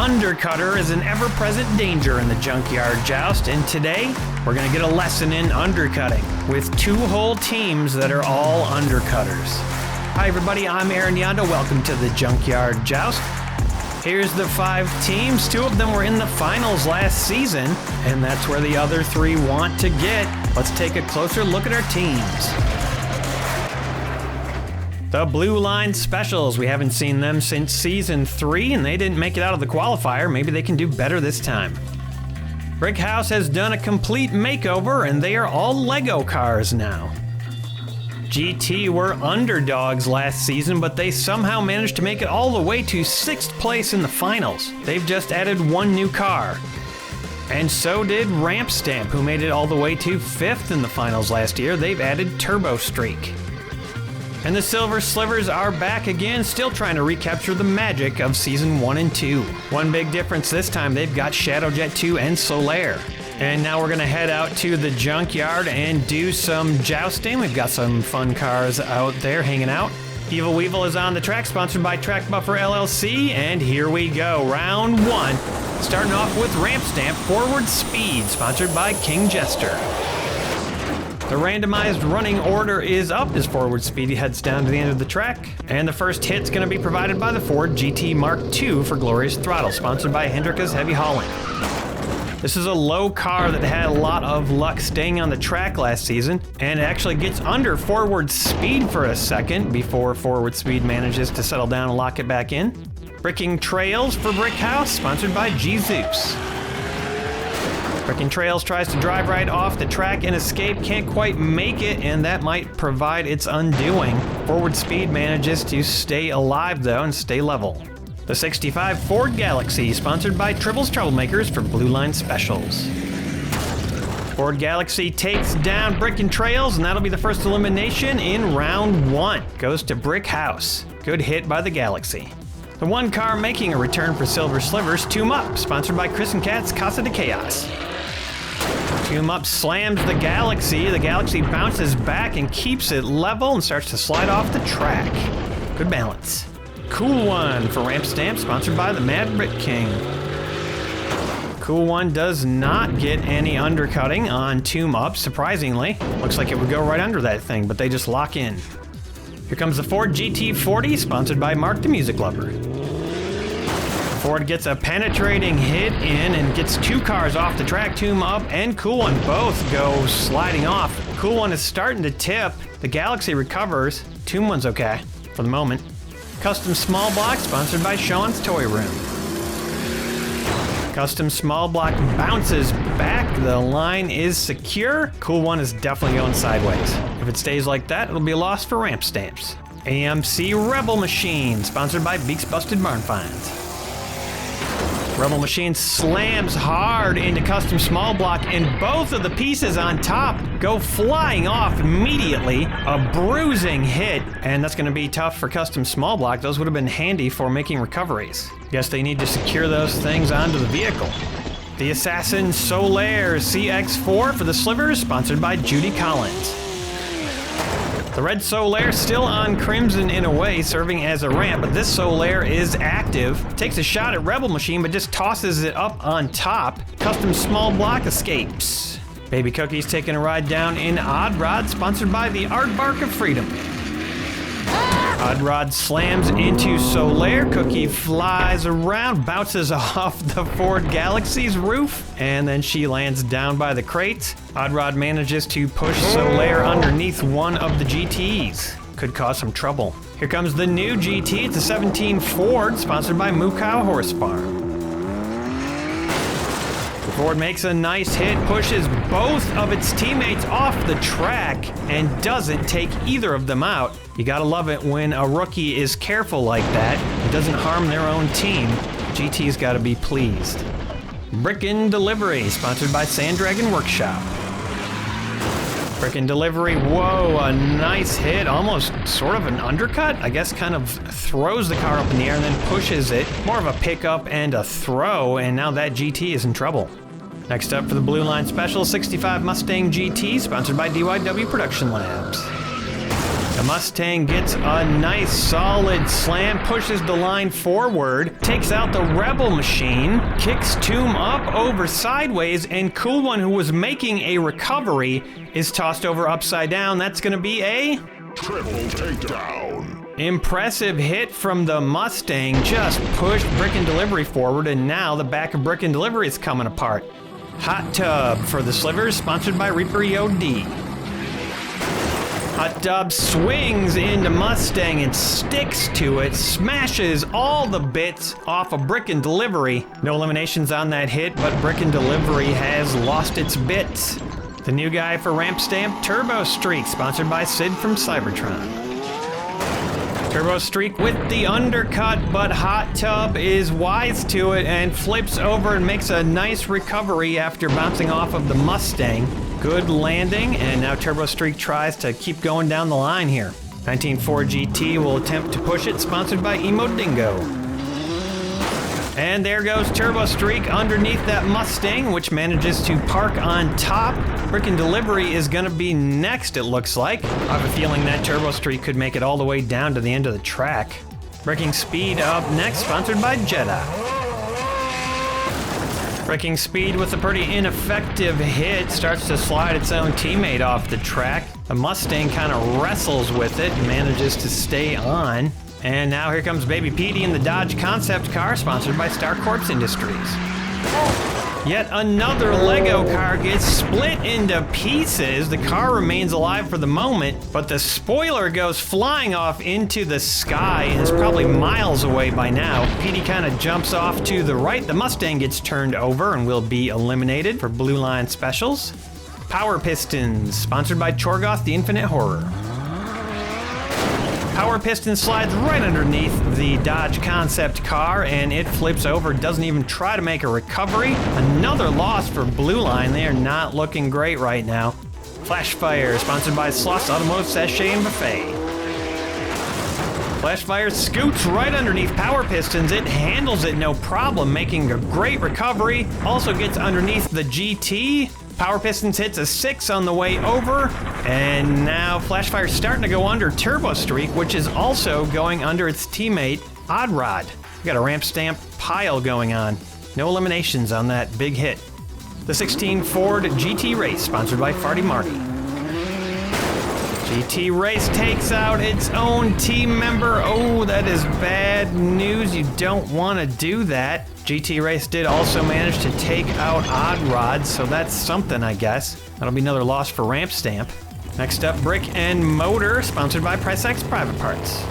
undercutter is an ever-present danger in the Junkyard Joust, and today we're going to get a lesson in undercutting with two whole teams that are all undercutters. Hi everybody, I'm Aaron Yondo. Welcome to the Junkyard Joust. Here's the 5 teams. 2 of them were in the finals last season, and that's where the other 3 want to get. Let's take a closer look at our teams. The Blue Line Specials. We haven't seen them since Season 3, and they didn't make it out of the qualifier. Maybe they can do better this time. Brick House has done a complete makeover, and they are all Lego cars now. GT were underdogs last season, but they somehow managed to make it all the way to 6th place in the finals. They've just added 1 new car. And so did Ramp Stamp, who made it all the way to 5th in the finals last year. They've added Turbo Streak. And the Silver Slivers are back again, still trying to recapture the magic of Season 1 and 2. One big difference this time, they've got Shadowjet 2 and Solaire. And now we're going to head out to the junkyard and do some jousting. We've got some fun cars out there hanging out. Evil Weevil is on the track, sponsored by Track Buffer LLC, and here we go. Round 1, starting off with Ramp Stamp Forward Speed, sponsored by King Jester. The randomized running order is up as Forward Speed heads down to the end of the track, and the first hit's going to be provided by the Ford GT Mark II for Glorious Throttle, sponsored by Hendrika's Heavy Hauling. This is a low car that had a lot of luck staying on the track last season, and it actually gets under Forward Speed for a second before Forward Speed manages to settle down and lock it back in. Bricking Trails for Brick House, sponsored by Jesus. Bricking Trails tries to drive right off the track and escape, can't quite make it, and that might provide its undoing. Forward Speed manages to stay alive though and stay level. The 65 Ford Galaxy, sponsored by Tribble's Troublemakers for Blue Line Specials. Ford Galaxy takes down Bricking Trails, and that'll be the first elimination in round 1. Goes to Brick House. Good hit by the Galaxy. The one car making a return for Silver Slivers, Tomb Up, sponsored by Chris and Kat's Casa de Chaos. Tomb Up slams the Galaxy. The Galaxy bounces back and keeps it level and starts to slide off the track. Good balance. Cool One for Ramp Stamp, sponsored by the Mad Brit King. Cool One does not get any undercutting on Tomb Up, surprisingly. Looks like it would go right under that thing, but they just lock in. Here comes the Ford GT40, sponsored by Mark the Music Lover. Ford gets a penetrating hit in and gets 2 cars off the track. Tomb Up and Cool One both go sliding off. Cool One is starting to tip. The Galaxy recovers. Tomb One's okay for the moment. Custom Small Block, sponsored by Sean's Toy Room. Custom Small Block bounces back. The line is secure. Cool One is definitely going sideways. If it stays like that, it'll be a loss for Ramp Stamps. AMC Rebel Machine, sponsored by Beaks Busted Barn Finds. Rebel Machine slams hard into Custom Small Block, and both of the pieces on top go flying off immediately. A bruising hit, and that's going to be tough for Custom Small Block. Those would have been handy for making recoveries. Guess they need to secure those things onto the vehicle. The Assassin Solaire CX4 for the Slivers, sponsored by Judy Collins. The red Solaire still on Crimson in a way, serving as a ramp, but this Solaire is active. Takes a shot at Rebel Machine, but just tosses it up on top. Custom Small Block escapes. Baby Cookie's taking a ride down in Odd Rod, sponsored by the Aardvark of Freedom. Odd Rod slams into Solaire. Cookie flies around, bounces off the Ford Galaxy's roof, and then she lands down by the crates. Odd Rod manages to push Solaire underneath one of the GTs. Could cause some trouble. Here comes the new GT. It's a 17 Ford, sponsored by Moo Cow Horse Farm. Ford makes a nice hit, pushes both of its teammates off the track, and doesn't take either of them out. You gotta love it when a rookie is careful like that. It doesn't harm their own team. GT's gotta be pleased. Brickin' Delivery, sponsored by Sanddragon Workshop. Brickin' Delivery, whoa, a nice hit, almost sort of an undercut. I guess kind of throws the car up in the air and then pushes it. More of a pickup and a throw, and now that GT is in trouble. Next up for the Blue Line Special, 65 Mustang GT, sponsored by DYW Production Labs. The Mustang gets a nice solid slam, pushes the line forward, takes out the Rebel machine, kicks Tomb up over sideways, and Cool One, who was making a recovery, is tossed over upside down. That's gonna be a triple takedown. Impressive hit from the Mustang, just pushed Brick and Delivery forward, and now the back of Brick and Delivery is coming apart. Hot Tub for the Slivers, sponsored by Reaper EOD. Hot Tub swings into Mustang and sticks to it, smashes all the bits off of Brick and Delivery. No eliminations on that hit, but Brick and Delivery has lost its bits. The new guy for Ramp Stamp, Turbo Streak, sponsored by Sid from Cybertron. Turbo Streak with the undercut, but Hot Tub is wise to it and flips over and makes a nice recovery after bouncing off of the Mustang. Good landing, and now Turbo Streak tries to keep going down the line here. 19.4 GT will attempt to push it, sponsored by Emo Dingo. And there goes Turbo Streak underneath that Mustang, which manages to park on top. Brick and Delivery is gonna be next, it looks like. I have a feeling that Turbo Streak could make it all the way down to the end of the track. Breaking Speed up next, sponsored by Jelle. Breaking Speed with a pretty ineffective hit, starts to slide its own teammate off the track. The Mustang kind of wrestles with it and manages to stay on. And now here comes Baby Petey in the Dodge concept car, sponsored by Star Corps Industries. Yet another Lego car gets split into pieces. The car remains alive for the moment, but the spoiler goes flying off into the sky and is probably miles away by now. Petey kind of jumps off to the right. The Mustang gets turned over and will be eliminated for Blue Line Specials. Power Pistons, sponsored by Chorgoth the Infinite Horror. Power Piston slides right underneath the Dodge concept car and it flips over, doesn't even try to make a recovery. Another loss for Blue Line. They are not looking great right now. Flashfire, sponsored by Sloss Automotive Sachet and Buffet. Flashfire scoots right underneath Power Pistons. It handles it no problem, making a great recovery. Also gets underneath the GT. Power Pistons hits a 6 on the way over, and now Flashfire's starting to go under Turbo Streak, which is also going under its teammate, Odd Rod. We got a Ramp Stamp pile going on. No eliminations on that big hit. The 16 Ford GT Race, sponsored by Farty Marty. GT Race takes out its own team member. Oh, that is bad news. You don't want to do that. GT Race did also manage to take out Odd Rod, so that's something, I guess. That'll be another loss for Ramp Stamp. Next up, Brick and Motor, sponsored by PriceX Private Parts.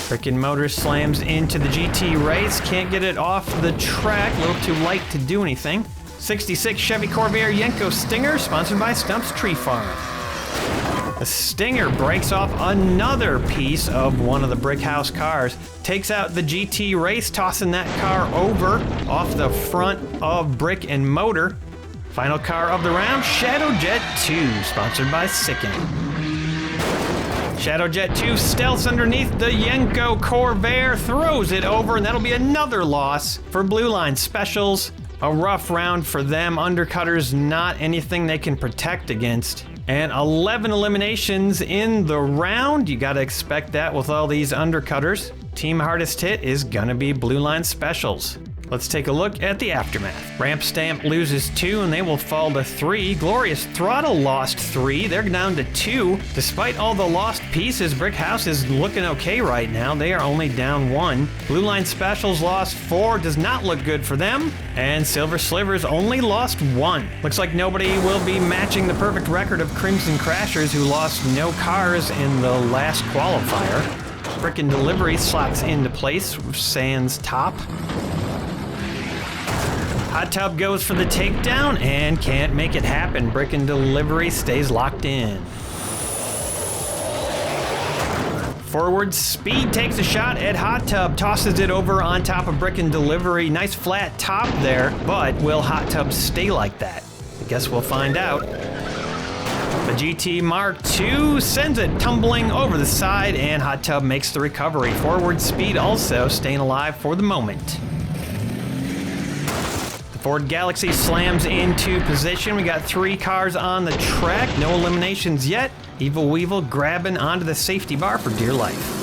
Brick and Motor slams into the GT Race, can't get it off the track, a little too light to do anything. 66 Chevy Corvair Yenko Stinger, sponsored by Stump's Tree Farm. The Stinger breaks off another piece of one of the Brick House cars, takes out the GT Race, tossing that car over off the front of Brick and Motor. Final car of the round, Shadowjet 2, sponsored by Sicken. Shadowjet 2 stealths underneath the Yenko Corvair, throws it over, and that'll be another loss for Blue Line Specials. A rough round for them. Undercutters, not anything they can protect against. And 11 eliminations in the round. You gotta expect that with all these undercutters. Team hardest hit is gonna be Blue Line Specials. Let's take a look at the aftermath. Ramp Stamp loses 2 and they will fall to 3. Glorious Throttle lost 3. They're down to 2. Despite all the lost pieces, Brick House is looking okay right now. They are only down 1. Blue Line Specials lost 4. Does not look good for them. And Silver Slivers only lost 1. Looks like nobody will be matching the perfect record of Crimson Crashers, who lost no cars in the last qualifier. Brick and Delivery slots into place, sans top. Hot Tub goes for the takedown and can't make it happen. Brick and Delivery stays locked in. Forward Speed takes a shot at Hot Tub, tosses it over on top of Brick and Delivery. Nice flat top there, but will Hot Tub stay like that? I guess we'll find out. The GT Mark II sends it tumbling over the side and Hot Tub makes the recovery. Forward Speed also staying alive for the moment. Ford Galaxy slams into position. We got 3 cars on the track. No eliminations yet. Evil Weevil grabbing onto the safety bar for dear life.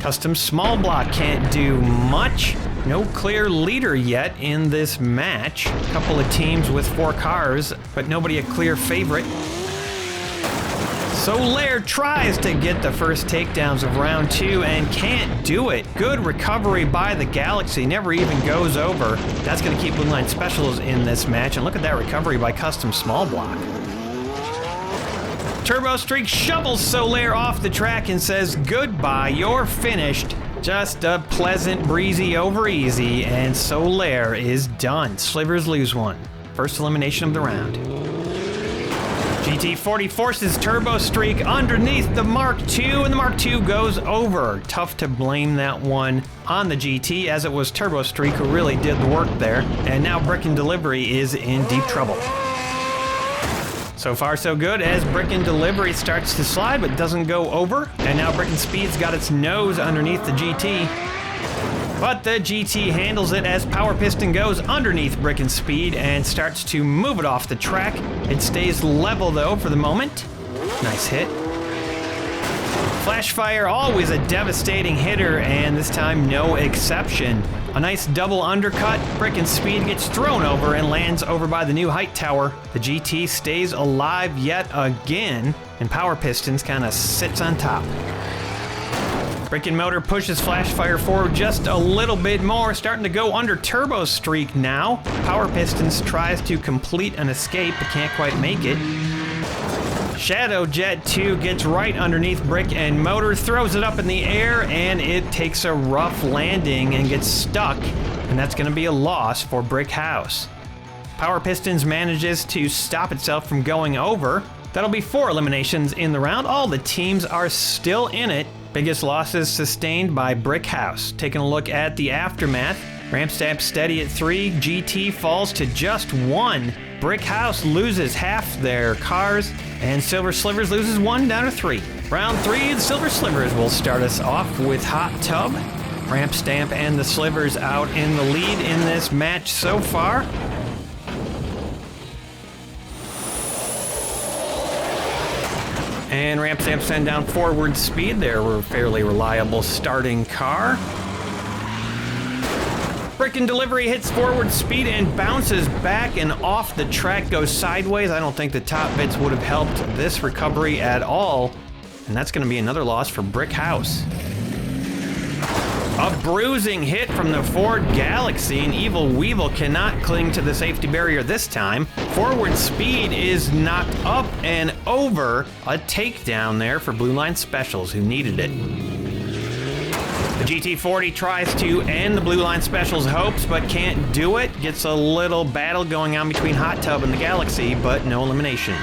Custom Small Block can't do much. No clear leader yet in this match. A couple of teams with 4 cars, but nobody a clear favorite. Solaire tries to get the first takedowns of round 2 and can't do it. Good recovery by the Galaxy, never even goes over. That's going to keep Blue Line Specials in this match, and look at that recovery by Custom Small Block. Turbo Streak shovels Solaire off the track and says, goodbye, you're finished. Just a pleasant, breezy over easy, and Solaire is done. Slivers lose one. First elimination of the round. GT40 forces Turbo Streak underneath the Mark II, and the Mark II goes over. Tough to blame that one on the GT, as it was Turbo Streak who really did the work there. And now Brick and Delivery is in deep trouble. So far so good as Brick and Delivery starts to slide but doesn't go over. And now Brick and Speed's got its nose underneath the GT. But the GT handles it as Power Piston goes underneath Brick and Speed and starts to move it off the track. It stays level though for the moment. Nice hit. Flashfire, always a devastating hitter, and this time no exception. A nice double undercut. Brick and Speed gets thrown over and lands over by the new height tower. The GT stays alive yet again, and Power Pistons kind of sits on top. Brick and Motor pushes Flashfire forward just a little bit more, starting to go under Turbo Streak now. Power Pistons tries to complete an escape, but can't quite make it. Shadow Jet 2 gets right underneath Brick and Motor, throws it up in the air, and it takes a rough landing and gets stuck, and that's going to be a loss for Brick House. Power Pistons manages to stop itself from going over. That'll be 4 eliminations in the round. All the teams are still in it. Biggest losses sustained by Brick House. Taking a look at the aftermath. Ramp Stamp steady at 3. GT falls to just 1. Brick House loses half their cars, and Silver Slivers loses 1 down to 3. Round 3, the Silver Slivers will start us off with Hot Tub. Ramp Stamp and the Slivers out in the lead in this match so far. And Ramp Stamp send down Forward Speed. They're a fairly reliable starting car. Brick and Delivery hits Forward Speed and bounces back and off the track, goes sideways. I don't think the top bits would have helped this recovery at all. And that's going to be another loss for Brick House. A bruising hit from the Ford Galaxy, and Evil Weevil cannot cling to the safety barrier this time. Forward Speed is knocked up and over. A takedown there for Blue Line Specials, who needed it. The GT40 tries to end the Blue Line Specials' hopes, but can't do it. Gets a little battle going on between Hot Tub and the Galaxy, but no elimination.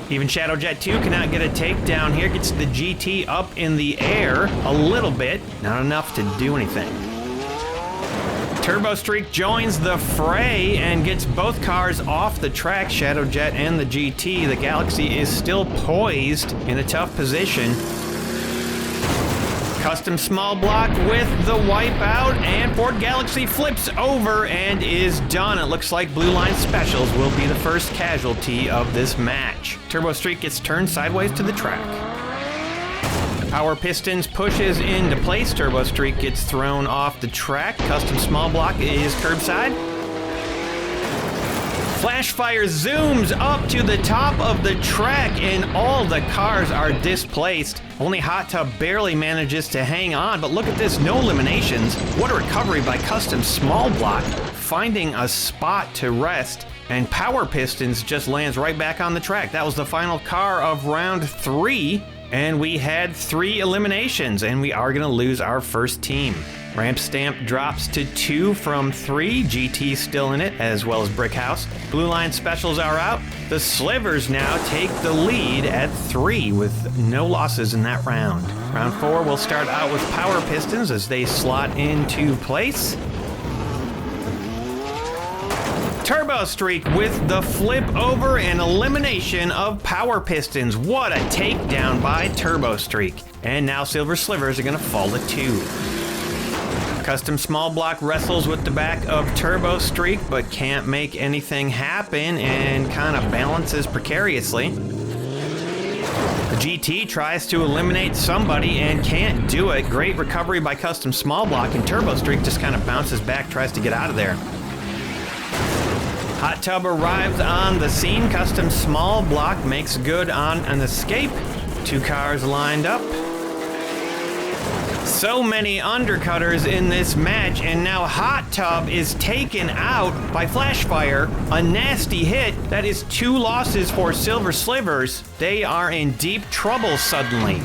Even Shadow Jet 2 cannot get a takedown here. Gets the GT up in the air a little bit. Not enough to do anything. Turbo Streak joins the fray and gets both cars off the track, Shadow Jet and the GT. The Galaxy is still poised in a tough position. Custom Small Block with the wipeout, and Ford Galaxy flips over and is done. It looks like Blue Line Specials will be the first casualty of this match. Turbo Streak gets turned sideways to the track. Power Pistons pushes into place. Turbo Streak gets thrown off the track. Custom Small Block is curbside. Flashfire zooms up to the top of the track, and all the cars are displaced. Only Hot Tub barely manages to hang on, but look at this, no eliminations. What a recovery by Custom Small Block, finding a spot to rest, and Power Pistons just lands right back on the track. That was the final car of round 3, and we had 3 eliminations, and we are gonna lose our first team. Ramp Stamp drops to 2 from 3. GT still in it, as well as Brick House. Blue Line Specials are out. The Slivers now take the lead at 3 with no losses in that round. Round 4 will start out with Power Pistons as they slot into place. Turbo Streak with the flip over and elimination of Power Pistons. What a takedown by Turbo Streak. And now Silver Slivers are going to fall to 2. Custom Small Block wrestles with the back of Turbo Streak, but can't make anything happen and kind of balances precariously. The GT tries to eliminate somebody and can't do it. Great recovery by Custom Small Block, and Turbo Streak just kind of bounces back, tries to get out of there. Hot Tub arrives on the scene. Custom Small Block makes good on an escape. 2 cars lined up. So many undercutters in this match, and now Hot Tub is taken out by Flashfire. A nasty hit. That is 2 losses for Silver Slivers. They are in deep trouble suddenly.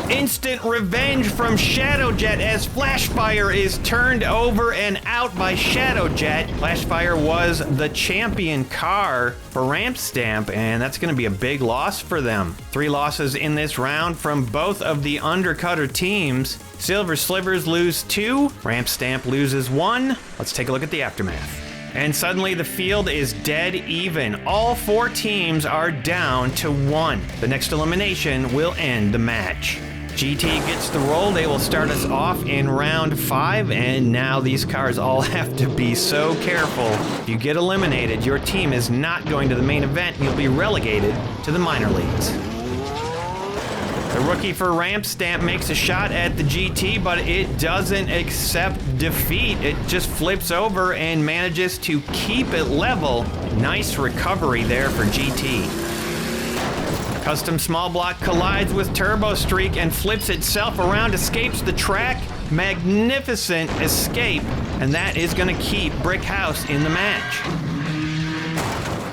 Instant revenge from Shadowjet as Flashfire is turned over and out by Shadowjet. Flashfire was the champion car for Ramp Stamp, and that's going to be a big loss for them. 3 losses in this round from both of the undercutter teams. Silver Slivers lose 2, Ramp Stamp loses 1. Let's take a look at the aftermath. And suddenly the field is dead even. All 4 teams are down to 1. The next elimination will end the match. GT gets the roll. They will start us off in round 5, and now these cars all have to be so careful. If you get eliminated, your team is not going to the main event, and you'll be relegated to the minor leagues. The rookie for Ramp Stamp makes a shot at the GT, but it doesn't accept defeat. It just flips over and manages to keep it level. Nice recovery there for GT. Custom Small Block collides with Turbo Streak and flips itself around, escapes the track. Magnificent escape, and that is going to keep Brick House in the match.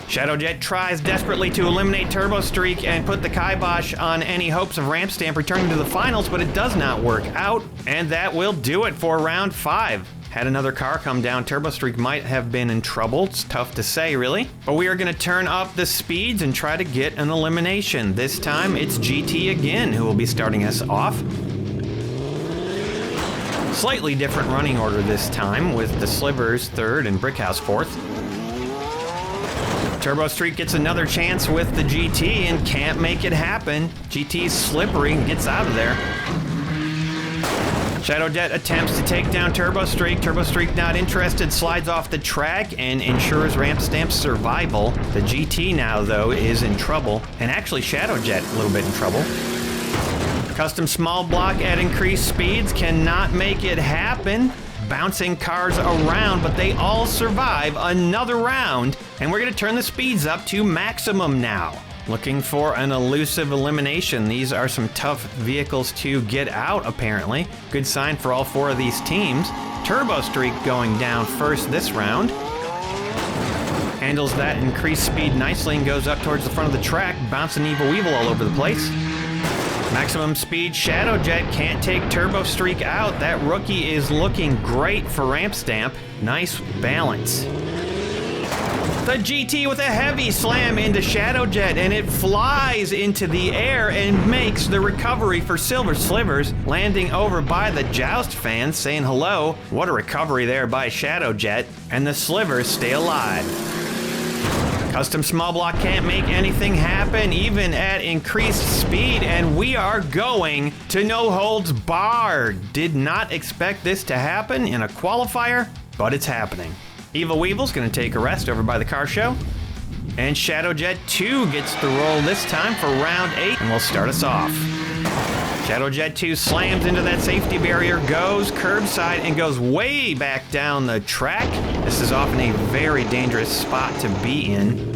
Shadowjet tries desperately to eliminate Turbo Streak and put the kibosh on any hopes of Ramp Stamp returning to the finals, but it does not work out, and that will do it for round 5. Had another car come down, Turbo Streak might have been in trouble. It's tough to say, really. But we are going to turn up the speeds and try to get an elimination. This time, it's GT again who will be starting us off. Slightly different running order this time, with the Slivers 3rd and Brickhouse 4th. Turbo Streak gets another chance with the GT and can't make it happen. GT's slippery and gets out of there. Shadowjet attempts to take down Turbo Streak. Turbo Streak not interested, slides off the track and ensures Ramp Stamp's survival. The GT now, though, is in trouble, and actually Shadowjet a little bit in trouble. Custom Small Block at increased speeds cannot make it happen. Bouncing cars around, but they all survive another round, and we're going to turn the speeds up to maximum now. Looking for an elusive elimination. These are some tough vehicles to get out, apparently. Good sign for all 4 of these teams. Turbo Streak going down first this round. Handles that increased speed nicely and goes up towards the front of the track, bouncing Evil Weevil all over the place. Maximum speed Shadowjet can't take Turbo Streak out. That rookie is looking great for Ramp Stamp. Nice balance. The GT with a heavy slam into Shadowjet, and it flies into the air and makes the recovery for Silver Slivers, landing over by the Joust fans saying hello. What a recovery there by Shadowjet, and the Slivers stay alive. Custom Small Block can't make anything happen, even at increased speed, and we are going to no holds barred. Did not expect this to happen in a qualifier, but it's happening. Evil Weevil's going to take a rest over by the car show. And Shadowjet 2 gets the roll this time for round 8, and will start us off. Shadowjet 2 slams into that safety barrier, goes curbside, and goes way back down the track. This is often a very dangerous spot to be in.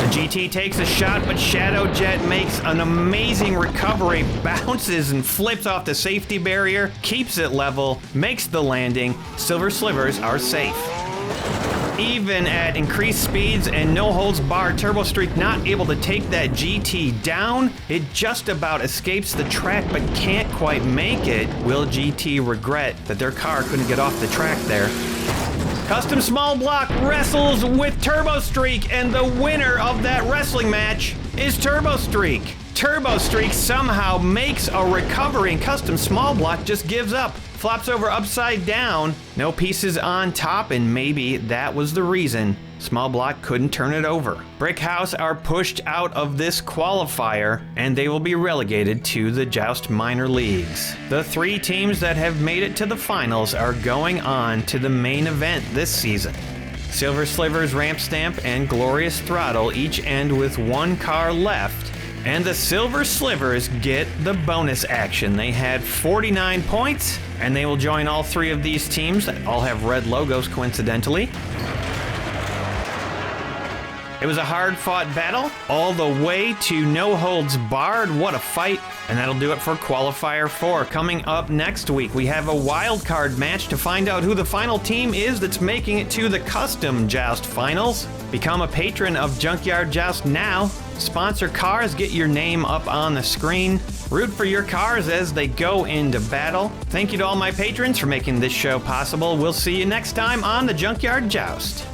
The GT takes a shot, but Shadowjet makes an amazing recovery, bounces and flips off the safety barrier, keeps it level, makes the landing. Silver Slivers are safe. Even at increased speeds and no holds barred, Turbo Streak not able to take that GT down. It just about escapes the track, but can't quite make it. Will GT regret that their car couldn't get off the track there? Custom Small Block wrestles with Turbo Streak, and the winner of that wrestling match is Turbo Streak. Turbo Streak somehow makes a recovery, and Custom Small Block just gives up. Flops over upside down, no pieces on top, and maybe that was the reason Small Block couldn't turn it over. Brick House are pushed out of this qualifier, and they will be relegated to the Joust minor leagues. The 3 teams that have made it to the finals are going on to the main event this season. Silver Slivers, Ramp Stamp, and Glorious Throttle each end with 1 car left, and the Silver Slivers get the bonus action. They had 49 points, and they will join all 3 of these teams that all have red logos coincidentally. It was a hard-fought battle, all the way to no holds barred. What a fight. And that'll do it for Qualifier 4. Coming up next week, we have a wild card match to find out who the final team is that's making it to the Custom Joust Finals. Become a patron of Junkyard Joust now. Sponsor cars, get your name up on the screen. Root for your cars as they go into battle. Thank you to all my patrons for making this show possible. We'll see you next time on the Junkyard Joust.